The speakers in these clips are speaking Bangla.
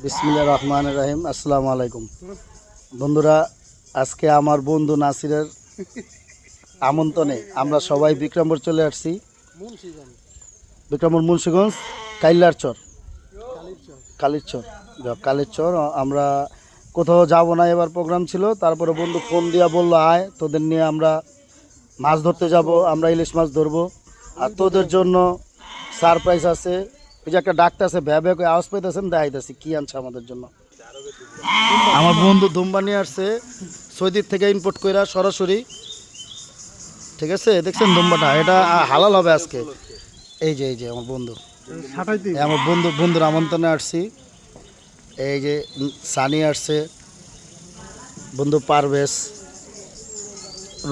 বিসমিল্লাহির রহমানির রহিম। আসসালামু আলাইকুম বন্ধুরা, আজকে আমার বন্ধু নাসিরের আমন্ত্রণে আমরা সবাই বিক্রমপুর চলে আসছি। বিক্রমপুর মুন্সিগঞ্জ কালীরচর। আমরা কোথাও যাব না, এবার প্রোগ্রাম ছিল। তারপরে বন্ধু ফোন দিয়া বললো আয়, তোদের নিয়ে আমরা মাছ ধরতে যাব, আমরা ইলিশ মাছ ধরবো। আর তোদের জন্য সারপ্রাইজ আছে। ওই যে একটা ডাক্তার আছে, ভ্যাবে আওয়াজ পাইতেছেন, দেখাইতেছি কি আনছে আমাদের জন্য। আমার বন্ধু দুম্বা নিয়ে আসছে, সৌদির থেকে ইম্পোর্ট কইরা সরাসরি। ঠিক আছে, দেখছেন দুম্বাটা, এটা হালাল হবে আজকে। এই যে আমার বন্ধু, আমার বন্ধুর আমন্ত্রণে আসছি। এই যে সানি আসছে, বন্ধু পারভেজ,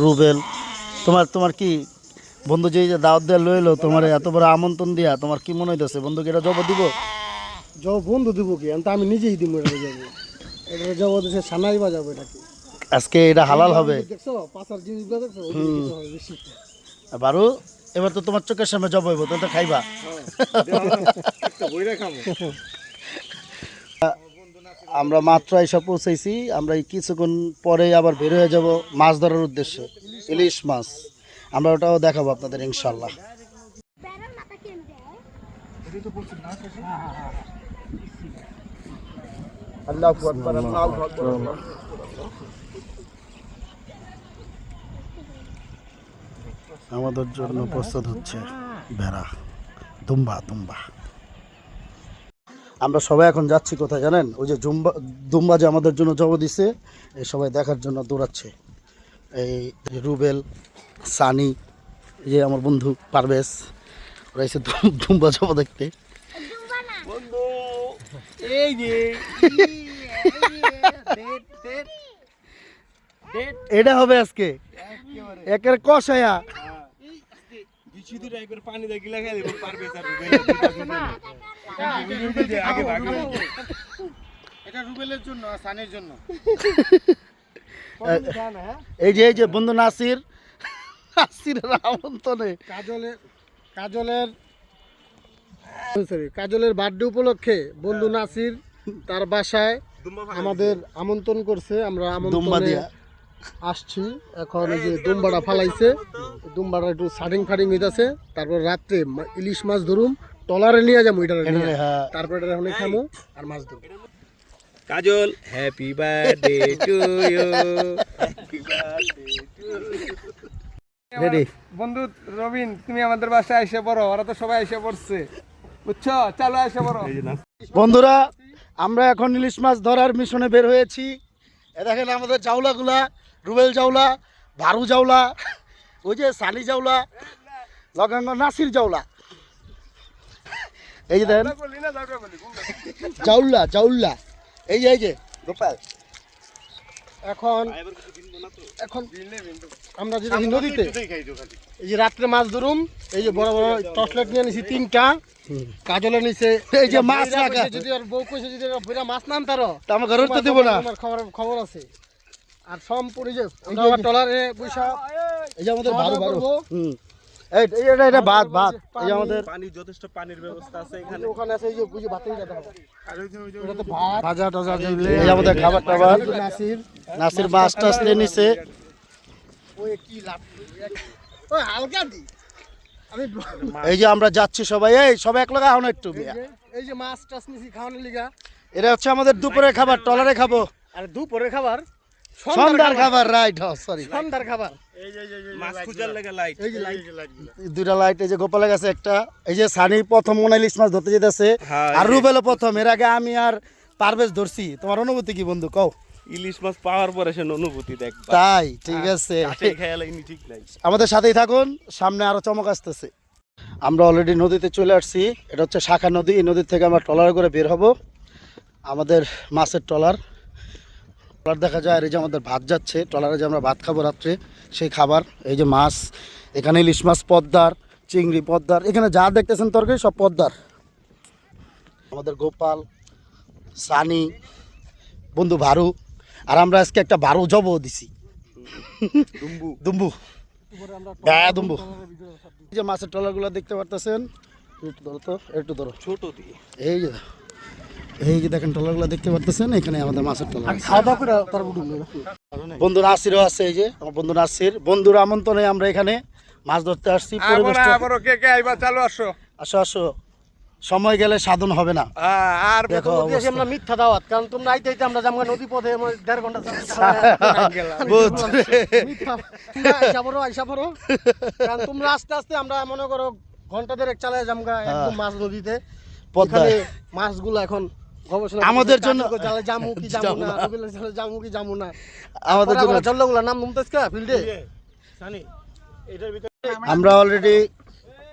রুবেল। তোমার কি বন্ধু যে দাওয়াত দেওয়া লইলো, তোমার এত বড় আমন্ত্রণ দিয়া তোমার কি মনে হইতেছে? বন্ধুকে এটা জবাব দিব? বন্ধু দিব কি? আমি নিজেই দিব। এটা জবাব দিছে সানাই বাজাবো। এটা কি আজকে এটা হালাল হবে? দেখছো পাঁচার জিনিসগুলো দেখছো? বেশি বারু, এবার তো তোমার চোখের সামনে জব হইব, তুমি তো খাইবা। আমরা মাত্র এসে পৌঁছেছি। আমরা এই কিছুক্ষণ পরেই আবার বের হয়ে যাব মাছ ধরার উদ্দেশ্যে, ইলিশ মাছ। আমরা ওটাও দেখাবো আপনাদের ইনশাল্লাহ। আমাদের জন্য প্রস্তুত হচ্ছে ভেড়া, দুম্বা। আমরা সবাই এখন যাচ্ছি কোথায় জানেন? ওই যে দুম্বা যে আমাদের জন্য জব দিছে, এই সবাই দেখার জন্য দৌড়াচ্ছে। এই রুবেল, সানি, এই যে আমার বন্ধু পারভেজ, ওরা এসে দুম্বা জব দেখতে। এটা হবে আজকে একের কষায়া। পানি দেখিলে পারবে। এটা রুবেলের জন্য আর সানের জন্য। এই যে বন্ধু নাসিরের আমন্ত্রণে কাজলের বার্থডে উপলক্ষে বন্ধু নাসির তার বাসায় আমাদের আমন্ত্রণ করছে। আমরা আমন্ত্রণে আসছি। এখন এই যে দুম্বাটা ফালাইছে, দুম্বাটা একটু সাডিং ফাডিং হইতাছে। তারপর রাত্রে ইলিশ মাছ ধরুম, টলারে নিয়ে যাবো। এটা তারপর এটা এখন খামো আর মাছ ধরবো। Kajal, happy birthday to you. Ready বন্ধু রবিন, তুমি আমাদের বাসায় এসে পড়ো। ওরা তো সবাই এসে পড়ছে, বুঝছো? চলো এসে পড়ো। বন্ধুরা, আমরা এখন ইলিশ মাছ ধরার মিশনে বের হয়েছি। এ দেখেন আমাদের জাউলাগুলা, রুবেল জাউলা, ভারু জাউলা, ওই যে সানি জাউলা, লগাঙ্গ নাসির জাউলা। এই যে দেখেন জাউলা, এই যে গোপাল। এখন আমরা যেটা নদীতে এই যে রাত্রে মাছ ধরুম। এই যে বড় বড় টর্চ লাইট নিয়ে নিছি 3টা। কাজলের নিচে এই যে মাছ রাখা, যদি আর বউ কইছে যদি বইরা মাছ নাম তারো তো আমার ঘরে তো দেব না। আমার খবর আছে। আর সম্পূর্ণ যে আমরা টলারে পয়সা, এই যে আমাদের বারো এটা ভাত। এই যে আমাদের পানি, যথেষ্ট পানির ব্যবস্থা আছে এখানে। ওখানে আছে এই যে বুঝি ভাতেই যেতে হবে। এটা তো ভাত ভাজা টাজা দিলে। এই যে আমাদের খাবার টাবার। নাসির মাছ টাছ নিয়ে নিছে। ওই কি লাভ, ওই হালকা দি। আমি এই যে আমরা যাচ্ছি সবাই, সবাই এক লগে আহন একটু। এই যে মাছ টাছ নিছি খাওয়ানোর লিগা। এটা হচ্ছে আমাদের দুপুরের খাবার, টলারে খাবো। আর দুপুরের খাবার, সন্ধ্যার খাবার, রাইট, সরি সন্ধ্যার খাবার। মাছ খুঁজার লাগে লাইট, এই যে লাইট, দুইটা লাইট। এই যে গোপালের কাছে একটা। এই যে সানি প্রথম মনে ইলিশ মাছ ধরতে যেতেছে, আর রুবেলও প্রথম। এর আগে আমি আর পারভেজ ধরছি। তোমার অনুভূতি কি বন্ধু, কও? ইলিশ মাছ পাওয়ার পরে সে অনুভূতি দেখবা। তাই, ঠিক আছে। ঠিক নাই। আমাদের সাথেই থাকুন, সামনে আরো চমক আসতেছে। আমরা অলরেডি নদীতে চলে আসছি। এটা হচ্ছে শাখা নদী। এই নদীর থেকে আমরা ট্রলার করে বের হব। আমাদের মাছের ট্রলার দেখা যায়। আর এই যে আমাদের ভাত যাচ্ছে ট্রলারে, যে আমরা ভাত খাবো রাত্রে, সেই খাবার। এই যে মাছ, এখানে ইলিশ মাছ, পদ্মার, চিংড়ি, পদ্মার। এখানে যা দেখতেছেন তরকারি সব পদ্মার। আমাদের গোপাল, সানি, বন্ধু ভারু, আর আমরা আজকে একটা ভারু জব দিছি, দুম্বু। এই যে মাছের ট্রলারগুলো দেখতে পারতেছেন, একটু ধরো, ছোট দিয়ে। এই যে এই যে দেখেন ট্রলারগুলো দেখতে পাচ্ছেন, এখানে আমাদের মাছের ট্রলার আছে। খাওয়া দাওয়া করে তার উঠুন বন্ধু নাসিরও আছে, এই যে আমার বন্ধু নাসির, বন্ধুর আমন্ত্রণে আমরা এখানে মাছ ধরতে আসছি। পরিবেশটা কে কে আইবা চালু আসো। আসো আসো, সময় গেলে সাধন হবে না। আর দেখো দিয়েছি আমরা মিথ্যা দাওয়াত, কারণ তোমরা আইতে আইতে আমরা জামগা নদী পথে 1.5 ঘন্টা আইসা পড়ো, কারণ তোমরা আস্তে আস্তে আমরা মনে করো ঘন্টা দেড়েক চালায় জামগা একদম মাছ নদীতে। পদ্মায় এখানে মাছগুলো এখন গবেষণা আমাদের জন্য জালে জামু কি জামু না, রবিলের জালে জামু কি জামু না, আমাদের জন্য জল্লগুলো নাম নুমতেছ কা ফিল্ডে। আমরা অলরেডি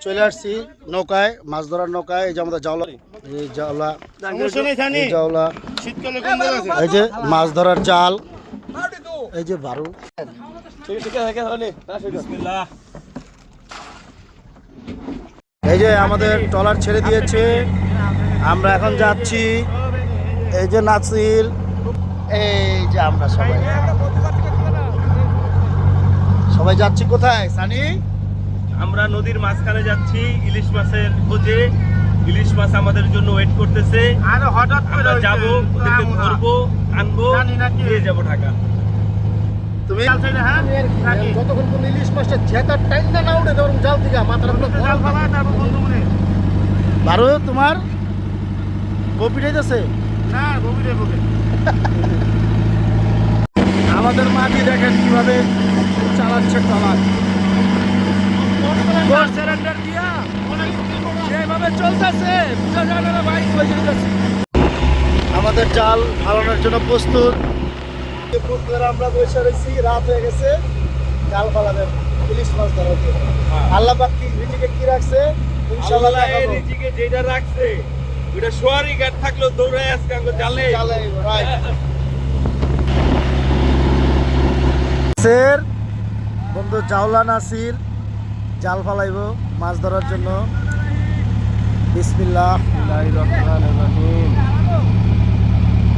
চলে আসছি নৌকায়, মাছ ধরার নৌকায়। এই যে আমাদের জাওলা, এই জাওলা, এই জাওলা, এই যে মাছ ধরার জাল, এই যে বারু। এই যে আমাদের ট্রলার ছেড়ে দিয়েছে, আমরা এখন যাচ্ছি। এই যে নাসির, এই যে আমরা সবাই সবাই যাচ্ছি কোথায় সানি? আমরা নদীর মাঝখানে যাচ্ছি ইলিশ মাছের খোঁজে। ইলিশ মাছ আমাদের জন্য ওয়েট করতেছে। আরে হঠাৎ আমরা যাবো, ওদেরকে ধরবো, আনবো, নিয়ে যাবো ঢাকা। তুমি যতক্ষণ কোন ইলিশ মাছটা জেতার টাইম না উঠে তখন জাল থেকে মাথার উপরে জাল ফালা, তারপর বন্ধু মনে বারো তোমার কপিটাইতেছে না গভীরে বকে। আমাদের মাটি দেখেন কিভাবে চালাচ্ছে ট্রলার, যেভাবে চলতেছে আমাদের জাল ফালানোর জন্য প্রস্তুত। আমরা বসে রয়েছি, রাত হয়ে গেছে, জাল ফালাবেন ইলিশ মাছ ধরার জন্য। আল্লাহ পাক রিজিকে কি রাখছে ইনশাআল্লাহ আল্লাহ দেখাবো। নিজেকে যেটা রাখছে ওইটা সোয়ারি গাট থাকলেও দৌড়ায় আজকে আমরা জালে। স্যার বন্ধু জাওলা নাসির জাল ফালাইব মাছ ধরার জন্য। বিসমিল্লাহ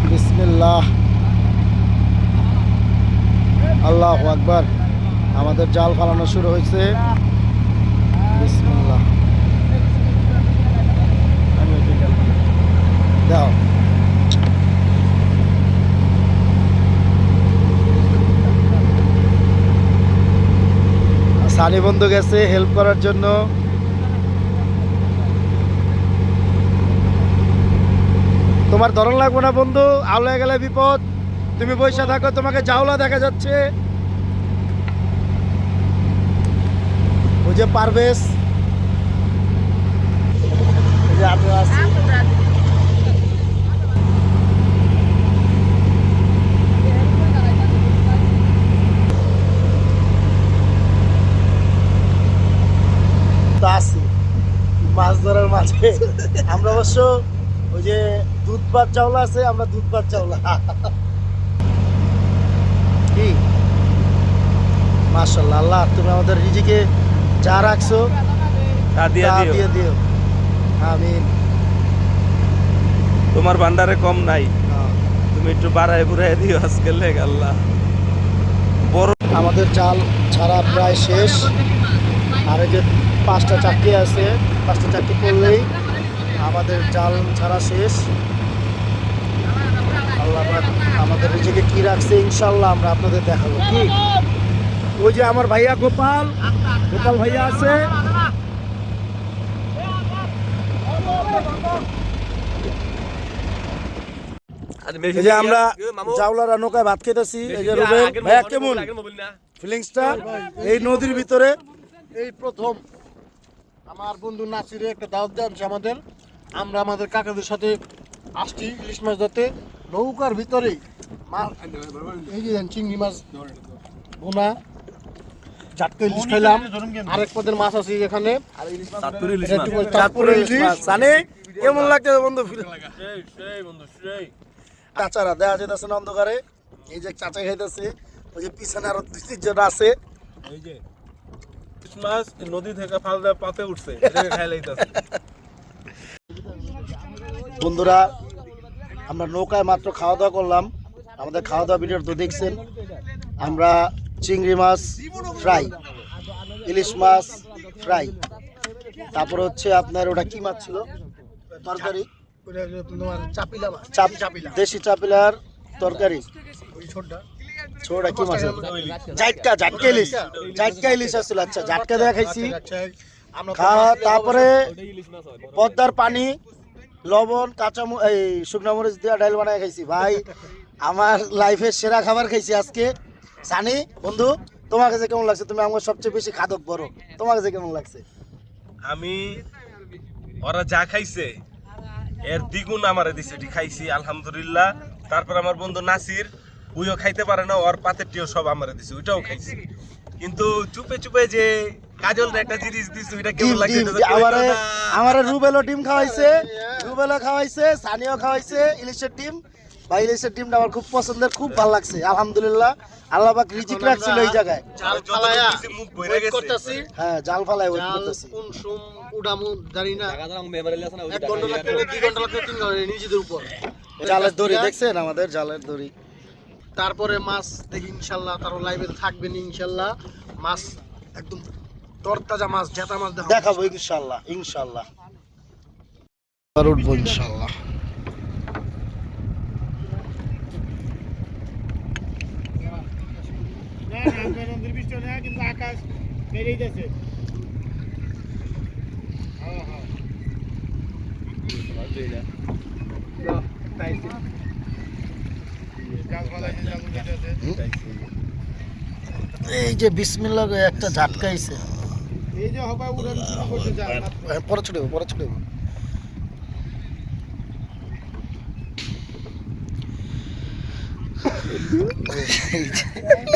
বিসমিল্লাহ, আল্লাহু আকবার। আমাদের জাল ফালানো শুরু হয়েছে। বিসমিল্লাহ, দাও। সানি বন্ধু গেছে হেল্প করার জন্য। তোমার ধরন লাগবে না বন্ধু, আওলায় গেলে বিপদ। তুমি বসে থাকো, তোমাকে জাওলা দেখা যাচ্ছে। ওই যে পারভেজ, এই যে আমি আছি। আছি মাছ ধরার মাঝে। আমরা অবশ্য ওই যে দুধ চাওলা আছে, আমরা দুধ চাওলা। কি মাশাআল্লাহ, আল্লাহ তুমি আমাদের রিজিকে যা রাখছো তা তা দিয়ে দিয়ে দিও, আমিন। তোমার ভান্ডারে কম নাই, হ্যাঁ। তুমি একটু বাড়ায় বুড়ায় দিও আজকে লেগ। আল্লাহ বড় আমাদের জাল ছাড়া প্রায় শেষ। আর এই যে 5টা চাকরি আছে, 5টা চাকরি করলেই আমাদের জাল ছাড়া শেষ। আল্লাহ পাক আমাদের নিজেকে কি রাখছে ইনশাল্লাহ আমরা আপনাদের দেখাবো। কি ওই যে আমার ভাইয়া গোপাল ভাইয়া আছে। এই যে আমরা জাউলারা নৌকায় ভাত খেতেছি। এই যে রুবেল ভাইয়া, কেমন ফিলিংসটা এই নদীর ভিতরে? এই প্রথম আমার বন্ধু নাসিরে একটা দাওয়াত জানছে আমাদের, আমরা আমাদের কাকাদের সাথে আসছি ইলিশ মাছ ধরতে। নৌকার ভিতরে এই যে চিংড়ি মাছ বোনা, জাটকা ইলিশ খাইলাম, আরেক পদের মাছ আছে এখানে। কেমন লাগছে বন্ধু? চাচারা দেখা যেতেছে না অন্ধকারে, এই যে চাচা খাইতেছে, ওই যে পিছনে আরো 2-3 জন আছে। এই যে মাছ নদী থেকে ফালদা পাতে উঠছে, খাই লাইতাছে। বন্ধুরা আমরা নৌকায় মাত্র খাওয়া দাওয়া করলাম। আমাদের খাওয়া দাওয়া ভিডিও তো দেখছেন। আমরা চিংড়ি মাছ ফ্রাই, ইলিশ মাছ ফ্রাই, তারপর হচ্ছে আপনার ওটা কি মাছ ছিল তরকারি, ওটা হলো তোমার চাপিলা মাছ দেশি চাপিলার তরকারি। ওই ছোটটা ছোড়া কি মাছ? জাটকা ইলিশ আসছিল। আচ্ছা, জাটকা দেয়া খাইছি। আমরা খাওয়া, তারপরে পদ্মার পানি, লবণ, এই শুকনো মরিচ দিয়ে ডাল বানায় খাইছি। ভাই আমার লাইফের সেরা খাবার খাইছি আজকে। সানি বন্ধু, তোমার কাছে কেমন লাগছে? তুমি আমার সবচেয়ে বেশি খাদক বড়, তোমার কাছে কেমন লাগছে? আমি ওরা যা খাইছে এর দ্বিগুণ আমারে দিছে, এটি খাইছি আলহামদুলিল্লাহ। তারপর আমার বন্ধু নাসির, ওইও খাইতে পারে না, ওর পাতেরটিও সব আমারে দিছে, ওইটাও খাইছি। কিন্তু চুপে চুপে যে কাজল একটা জিনিস দিছে, ওইটা কেমন লাগছে? আমারে রুবেলও ডিম খাওয়াইছে, সানিও খাওয়াইছে ইলিশের ডিম। ভাই ইলিশের ডিমটা আমার খুব পছন্দের, খুব ভালো লাগছে আলহামদুলিল্লাহ। আল্লাহ পাক রিজিক রাখছিল এই জায়গায়। জাল ফালায়া মুখ ভরে গেছে। করতেছি, হ্যাঁ জাল ফালায় ওয়েট করতেছি। কোন সুম উড়ামু জানি না, 1 ঘন্টা লাগবে, 2 ঘন্টা লাগবে, 3 ঘন্টা নিজেদের উপর। জালের দড়ি দেখছেন, আমাদের জালের দড়ি। তারপরে মাছ দেখি ইনশাল্লাহ, তারপর লাইভে থাকবেন ইনশাল্লাহ। মাছ একদম তরতাজা মাছ, জেতা মাছ দেখাবো ইনশাল্লাহ। আর উঠবো ইনশাল্লাহ। আকাশ বেরিয়ে গেছে। এই যে বিসমিল্লাহ একটা ঝাটকাইছে। এই যে হবা উড়ান শুরু করতে যায়, পরে ছুটে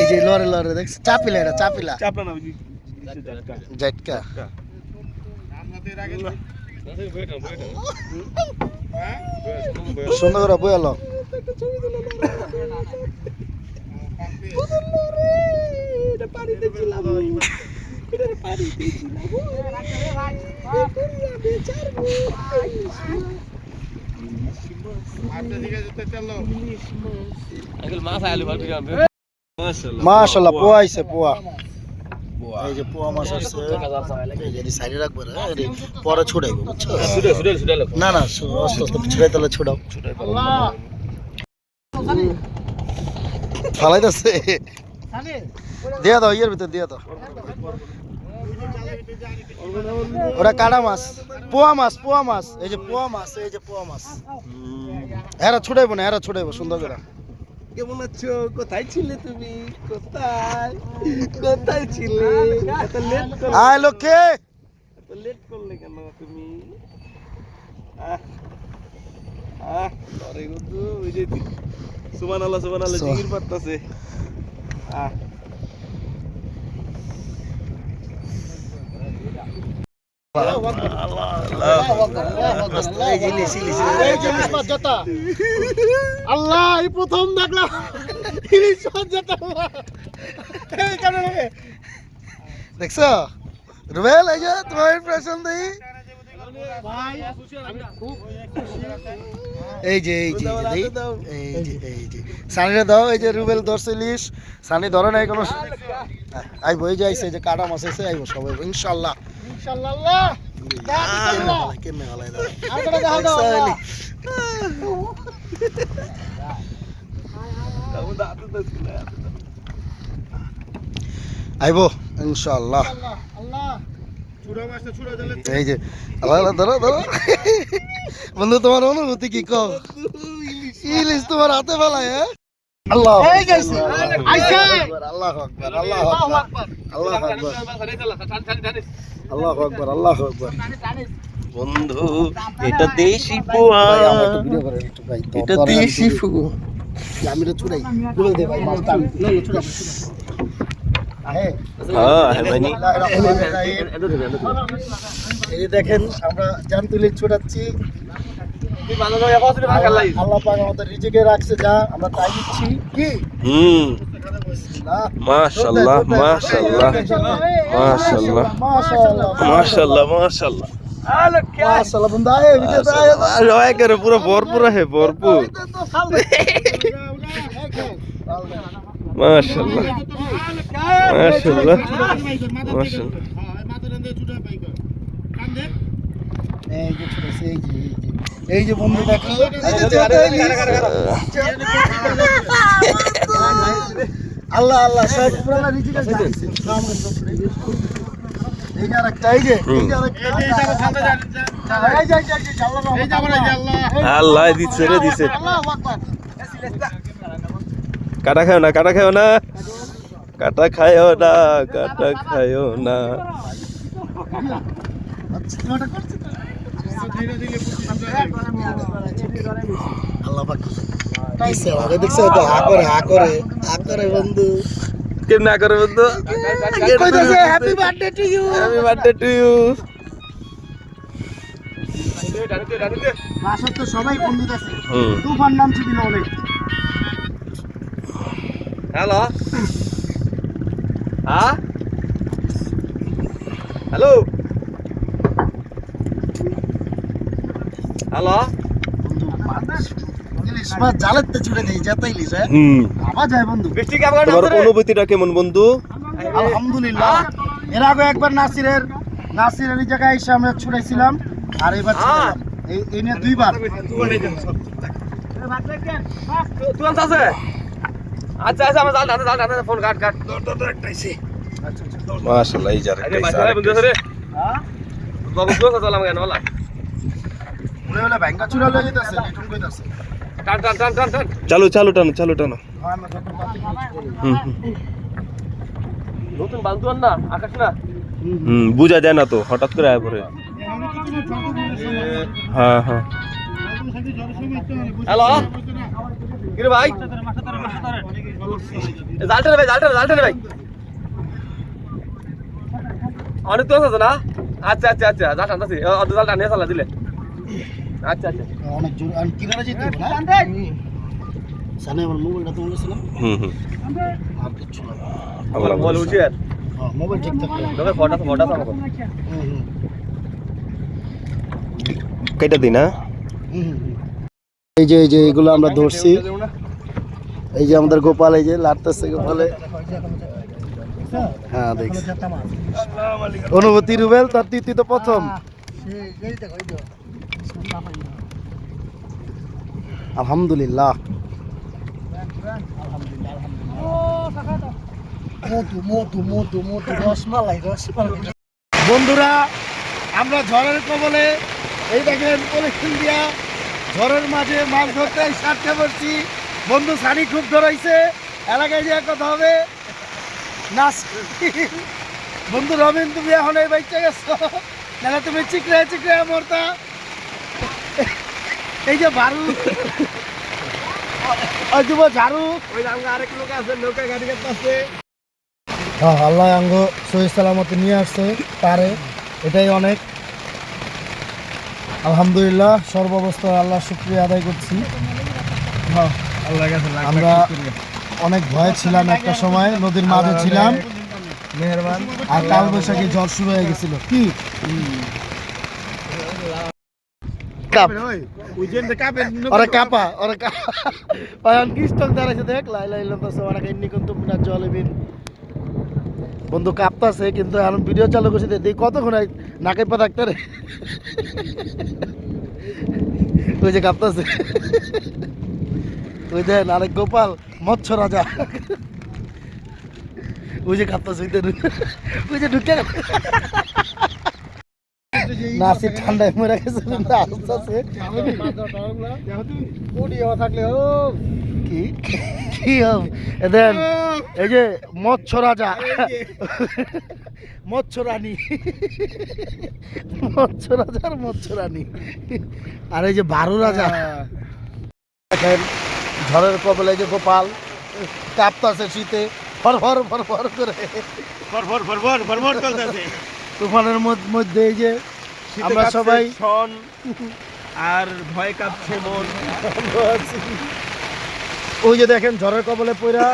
এই যে লরে দেখছ, চাপিলা চাপলা না বুঝি জাটকা। আমাদের আগে সুন্দর করে বয়ালো। মাশাআল্লাহ পোয়া আইছে, পোয়া। এই যে পোয়া মাছ আসছে, এই যে সাইডে রাখবে না, পরে ছুটাইবো, বুঝছো? না ছুটাই তাহলে ছুটাও। ফালাইতেছে, দিয়ে দাও, ইয়ের ভিতর দিয়ে দাও। ওরা কাটা মাছ, পোয়া মাছ, এই যে পোয়া মাছ। এরা ছুটাইবো সুন্দর করে। কেমন আছো? কোথায় ছিলে তুমি? কোথায় ছিলে? এত লেট করলে, আয় লক্ষ্যে, এত লেট করলে কেন তুমি? সরি বন্ধু, ওই যে সুবহানাল্লাহ জিগির পারতাছে। আল্লাহ, এই প্রথম দেখলাম ইলিশ মাছ জেতা। দেখছো রুবেল? এই যে তোমার ইমপ্রেশন দেই। ভাই আমি খুব এই যে সানিরে দাও। এই যে রুবেল ধরছে ইলিশ, সানি ধরে নাই কোনো। আইবো, এই যে আইছে, এই যে কাটা মাছ আছে, আইবো সবাই ইনশাআল্লাহ। আল্লাহ কেমনে হলাই দাও। আরেকটা দেখা দাও। আইবো ইনশাআল্লাহ। আল্লাহ ছুড়া মাছটা ছুড়া দিলে এই যে আল্লাহ ধরো বন্ধু, তোমার অনুভূতি কি কও? ইলিশ তোমার হাতে ফেলায়, হ্যাঁ? আল্লাহ এই গেছে, আইছে। আল্লাহু আকবার, আল্লাহু আকবার। বন্ধু, এটা দেশি পোয়া, ভাই আমরা একটু ভিডিও করে একটু ভাই। এটা দেশি পোয়া। আমি তো ছুড়াই বলে দে ভাই, মাছটা না ছুড়া। আহে মানে এই যে দেখেন, আমরা জানতুলি ছুটাচ্ছি। আল্লাহ পাক আমাদের রিজিকে রাখছে, যা আমরা তাই দিচ্ছি। কি মাশাআল্লাহ মাশাআল্লাহ বন্ধু, আয় ভিডিও তো আয়। পুরো ভরপুর হে, ভরপুর। মাশাআল্লাহ এই যে ছুটাছে, এই যে এই যে বন্ধু দেখো আল্লাহ আল্লাহ সব পুরানা রিজিক আছে এই যে আরেকটা এই যে আরেকটা আল্লাহ দিচ্ছে রে দিচ্ছে আল্লাহু আকবার কাটা খাও না কাটা খাও না কাটা খায়ও না কাটা খায়ও না আল্লাহ পাক দিছে আরে দেখছো তো হা করে বন্ধু কেন না করে বন্ধু কইতাছে happy birthday to you happy birthday to you বাসার তো সবাই বন্ধু আছে তুফান নাম ছিল অনেক হ্যালো হ্যাঁ হ্যালো হ্যালো ইলিশ মাছ জালেতে ছুড়ে দেই যেতেই ইলিশ আবার যায় বন্ধু তোমার অনুভূতিটা কেমন বন্ধু আলহামদুলিল্লাহ এর আগে একবার নাসিরের এই জায়গায় এসে আমরা ছুড়াইছিলাম আর এবার ছুড়াইলাম এই নিয়ে দুইবার আচ্ছা আচ্ছা আমার জাল ফোন কাট মাশাআল্লাহ এই যারে বাবু তো চলাম কেন বলা মনে হলো ব্যাংকা চুরা লয়ে যেতেছে লিটন কইতাছে টান চালু টানো নতুন বান্ধব না আকাশ না বুঝা যায় না তো হঠাৎ করে আয় পড়ে হ্যাঁ হ্যালো কিরে ভাই জালটা ভাই অনেক তো আছে না আচ্ছা জাল টানতাছি জাল টানিয়ে চালা দিলে আচ্ছা অনেক জোর আর কিনারে যেতে হবে না সামনে আমার মোবাইলটা তোমার কাছে না আর কিছু না আমার মোবাইল উঠে আর হ্যাঁ মোবাইল ঠিক থাকবে তবে ফটো আমাকে কেটে দিই না এই যে এগুলো আমরা ধরছি এই যে আমাদের গোপাল এই যে লাড়তেছে গোপালে হ্যাঁ দেখছি অনুভূতি রুবেল তার তৃতীয় প্রথম আলহামদুলিল্লাহ বন্ধুরা আমরা ঝড়ের কবলে এই দেখেন পলিথিন দিয়া ঝড়ের মাঝে মাছ ধরতে সারতে পারছি বন্ধু সানি খুব ধরাইছে এলাকায় যে কথা হবে নাচ বন্ধু রবিন তুমি এখন এই বাইকটা গেছো নাহলে তুমি চিকড়ে মরতা এই যে বারু ওই যুব ঝাড়ু ওই আমগা আরেক লোক আছে নৌকা গাড়ি করতেছে হ্যাঁ আল্লাহ আঙ্গ সহি সালামতে নিয়ে আসছে পারে এটাই অনেক আলহামদুলিল্লাহ সর্বাবস্থায় আল্লাহ শুকরিয়া আদায় করছি হ্যাঁ আল্লাহর কাছে আমরা অনেক ভয়ে ছিলাম একটা সময় নদীর মাঝে ছিলাম মেহেরবান আর কাল বৈশাখী ঝড় শুরু হয়ে গেছিল কি কাপ ওরা কাপা এখন কি স্টক দাঁড়াইছে দেখ ওরা কিন্তু জল এবিন বন্ধু কাঁপতাছে কিন্তু এখন ভিডিও চালু করছি দেখি কতক্ষণ নাকে পা থাকতে রে ওই যে কাঁপতাছে ওই দেন আরেক গোপাল মৎস্য রাজা ওই যে কাঁপতাছে ওই যে ঢুকে নাসির ঠান্ডায় মরে গেছে থাকলে কি দেন এই যে মৎস্য রাজা মৎস্য রানী আর মৎস্য রানী আর এই যে বারু রাজা দেখেন ঝড়ের কবলে যে গোপাল কাঁপতাছে শীতে ফর করে তুফানের মধ্যে এই যে আমরা সবাই আর ভয় কাঁপছে মন ওই যে দেখেন ঝড়ের কবলে পড়া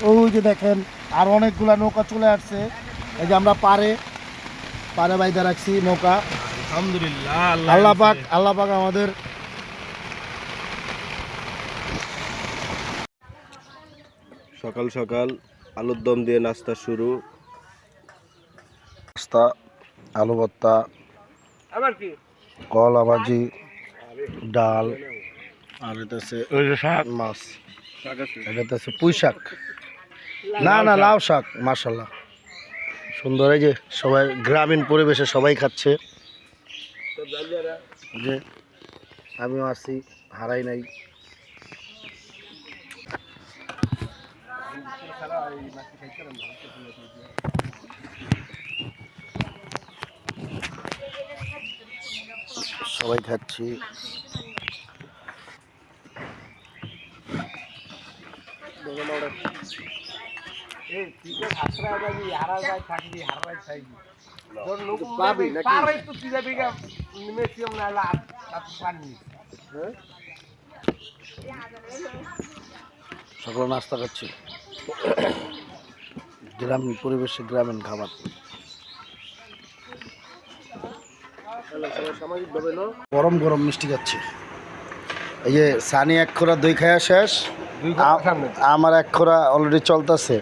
ওই যে দেখেন আর অনেকগুলা নৌকা চলে আসছে এই যে আমরা পারে বাইদা রাখছি নৌকা আলহামদুলিল্লাহ আল্লাহ পাক আমাদের সকাল সকাল আলুর দম দিয়ে নাস্তা শুরু নাস্তা আলু ভর্তা আবার কি কলা ভাজি, ডাল, আর এটা আছে মাছ, এটা আছে পুঁই শাক, না না লাউ শাক। মাশাল্লাহ সুন্দর। এই যে সবাই গ্রামীণ পরিবেশে সবাই খাচ্ছে, যে আমিও আসছি, হারাই নাই। সবাই খাচ্ছি। সকলে নাস্তা খাচ্ছি, গ্রামীণ পরিবেশে গ্রামীণ খাবার। গরম গরম মিষ্টি খাচ্ছি। এই যে সানি এক খোরা দই খাওয়া শেষ, আমার এক খোরা অলরেডি চলতেছে।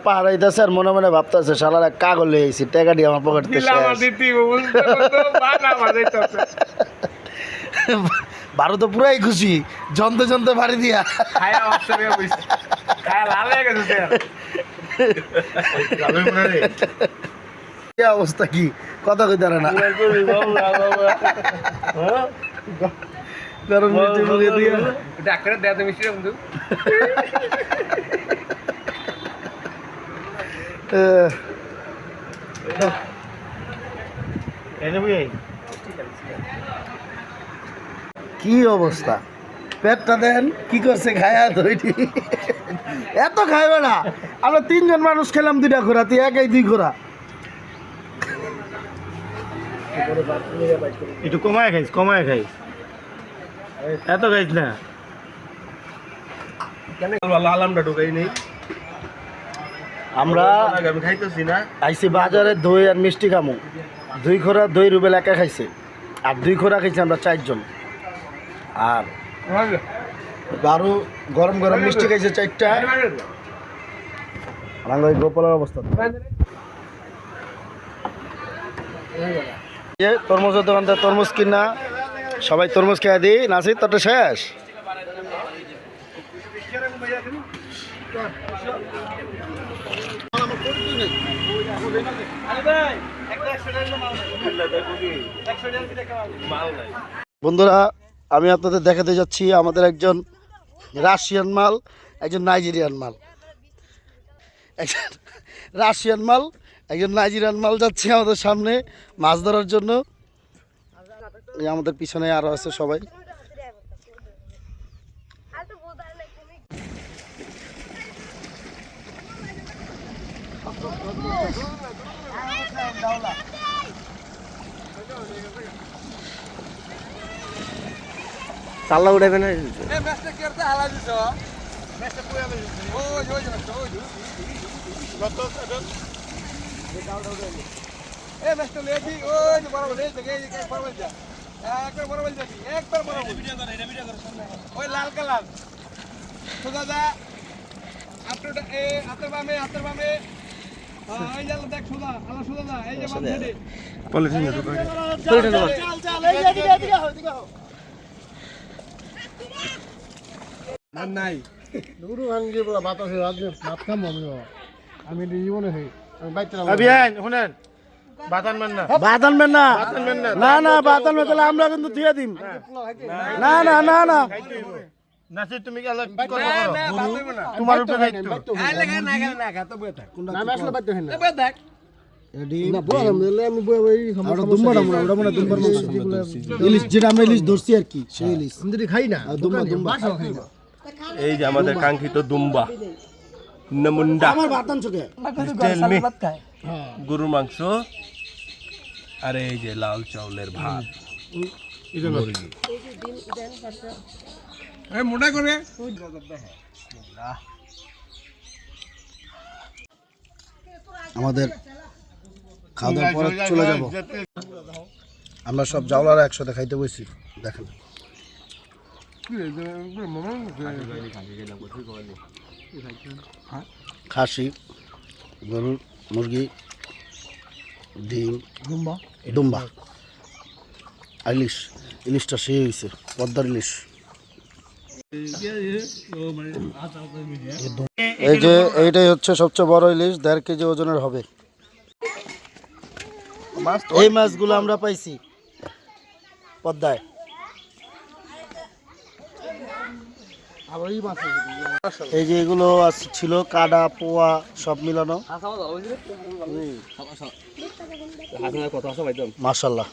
পাহাড় আইতেছে আর মনে মনে ভাবতেছে শালার এক কাগজ লেগেছি, টাকা দিয়ে আমার পকেটে বারো তো পুরাই খুশি, জনতে জনতে বাড়ি দিয়া অবস্থা কি কথা কই দাঁড়া না, কারণ মিষ্টি মুখে দিয়া ডাক্তার দেয়া মিষ্টি বন্ধু কি অবস্থা, পেটটা দেন কি করছে খায়া দইটি, এত খাইবে না। আমরা 3 জন মানুষ খেলাম 2টা ঘোরা, তুই একাই 2 ঘোরা। একটু কমায় খাইস, এত খাইস না। আলামটা ঢুকাই নেই, আমরা আমি খাইতেছি না। আইসি বাজারে দই আর মিষ্টি খামু। 2 খোরা দই রুবেল একা খাইছে, আর 2 খোরা খাইছি আমরা 4 জন। আর আরো গরম গরম মিষ্টি খাইছে 4টা। রাঙ্গাই গোপালের অবস্থা তরমুজের দোকানটা তরমুজ কিনা, সবাই তরমুজ খেয়ে দিই। নাসির তোরটা শেষ? বন্ধুরা, আমি আপনাদের দেখাতে যাচ্ছি আমাদের একজন রাশিয়ান মাল, একজন নাইজেরিয়ান মাল, একজন রাশিয়ান মাল, একজন নাইজেরিয়ান মাল যাচ্ছে আমাদের সামনে মাছ ধরার জন্য। এই আমাদের পিছনে আরো আছে সবাই। চাল্লা উঠাবে না, লাল কালার সোজা যা হাতের বামে এই যে দেখ সোজা আলো সোজা যা, এই যে বাম সাইডে নাই দুরু ভাঙ্গি বলা বাতাসে রাজনে ভাত খাম আমি জীবনে হই আমি বাইতে শুনেন বাতান মান না, ভাত আনবেন না, না না ভাত আনবেন তাহলে আমরা কিন্তু দিয়ে দিম। না না না না, নাসির তুমি কি আলাদা না তোমার উপরে দায়িত্ব। আমি আসলে বাইতে হই না দেখ না বল আমি বই আমরা দুম্বাটা মনে ওটা মনে দুম্বার মাংস ইলিশ, যেটা আমরা ইলিশ ধরছি আর কি, সেই ইলিশ আমি যদি খাই না দুম্বা দুম্বা। এই যে আমাদের কাঙ্ক্ষিত দুম্বা নমুন্ডা, আমার ভাত আনছো কে? গরুর মাংস, আর এই যে লাল চাউলের ভাত, মুরগি। মোটা করে আমাদের খাওয়া দাওয়ার পরে চলে যাব। আমরা সব জাওলারা একসাথে খাইতে বসছি, দেখেন। খাসি, গরুর, মুরগি, ডিম, দুম্বা, ইলিশ, ইলিশটা সেই হয়েছে, পদ্মার ইলিশ। এই যে এইটাই হচ্ছে সবচেয়ে বড় ইলিশ, 1.5 কেজি ওজনের হবে। এই মাছগুলো আমরা পাইছি পদ্মায়। এই যে এগুলো ছিল কাডা পোয়া সব মিলানো, মাশাআল্লাহ।